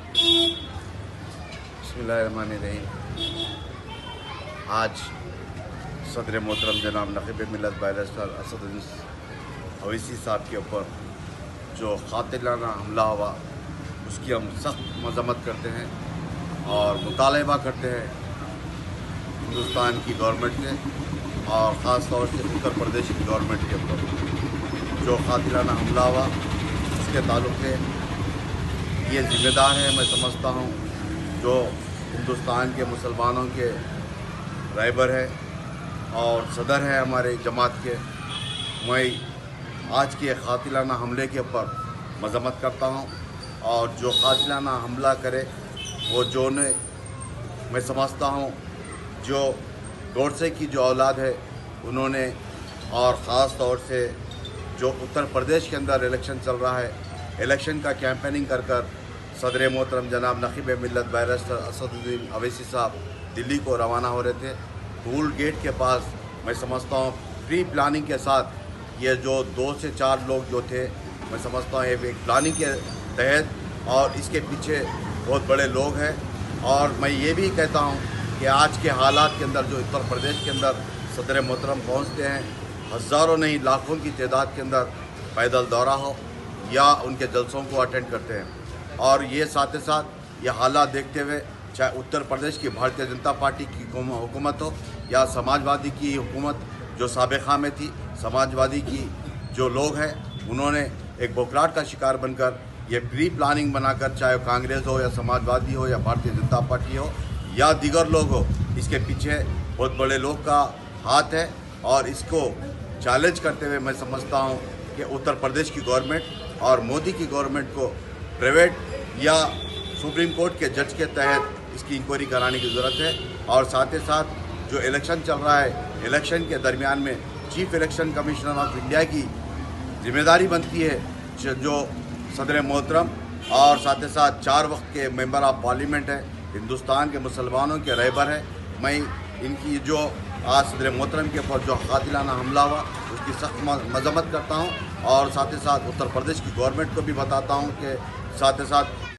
बिस्मिल्लाहिर्रहमानिर्रहीम। आज सदर मोहतरम जनाब नक़ीब मिल्लत बैरिस्टर असदुद्दीन अवैसी साहब के ऊपर जो क़ातिलाना हमला हुआ उसकी हम सख्त मज़म्मत करते हैं और मुतालबा करते हैं हिंदुस्तान की गवर्नमेंट के और ख़ास तौर से उत्तर प्रदेश की गवर्नमेंट के ऊपर जो क़ातिलाना हमला हुआ इसके ताल्लुक़ से ये ज़िम्मेदार है। मैं समझता हूँ जो हिंदुस्तान के मुसलमानों के रहबर है और सदर है हमारे जमात के, मैं आज के क़ातिलाना हमले के ऊपर मज़म्मत करता हूँ। और जो क़ातिलाना हमला करे वो जो ने मैं समझता हूँ जो गोडसे की जो औलाद है उन्होंने, और ख़ास तौर से जो उत्तर प्रदेश के अंदर इलेक्शन चल रहा है, इलेक्शन का कैंपेनिंग कर सदर मोहतरम जनाब नक़ीब मिल्लत बैरिस्टर असदुद्दीन अवैसी साहब दिल्ली को रवाना हो रहे थे। टूल गेट के पास मैं समझता हूँ प्री प्लानिंग के साथ ये जो 2 से 4 लोग जो थे, मैं समझता हूँ ये एक प्लानिंग के तहत और इसके पीछे बहुत बड़े लोग हैं। और मैं ये भी कहता हूँ कि आज के हालात के अंदर जो उत्तर प्रदेश के अंदर सदर मोहतरम पहुँचते हैं, हज़ारों नहीं लाखों की तादाद के अंदर पैदल दौरा हो या उनके जलसों को अटेंड करते हैं। और ये साथ ही साथ ये हालात देखते हुए चाहे उत्तर प्रदेश की भारतीय जनता पार्टी की हुकूमत हो या समाजवादी की हुकूमत जो साबिक़ा में थी, समाजवादी की जो लोग हैं उन्होंने एक बोखलाहट का शिकार बनकर ये प्री प्लानिंग बनाकर, चाहे कांग्रेस हो या समाजवादी हो या भारतीय जनता पार्टी हो या दीगर लोग हो, इसके पीछे बहुत बड़े लोग का हाथ है। और इसको चैलेंज करते हुए मैं समझता हूँ कि उत्तर प्रदेश की गवर्नमेंट और मोदी की गवर्नमेंट को प्राइवेट या सुप्रीम कोर्ट के जज के तहत इसकी इंक्वायरी कराने की ज़रूरत है। और साथ ही साथ जो इलेक्शन चल रहा है, इलेक्शन के दरमियान में chief election commissioner of India की जिम्मेदारी बनती है जो सदर मोहतरम और साथ ही साथ 4 वक्त के मेंबर ऑफ पार्लियामेंट है, हिंदुस्तान के मुसलमानों के रहबर है। मैं इनकी जो आज सदर मोहतरम के ऊपर जो क़ातिलाना हमला हुआ उसकी सख्त मज़म्मत करता हूँ और साथ ही साथ उत्तर प्रदेश की गवर्नमेंट को भी बताता हूँ कि साथ ही साथ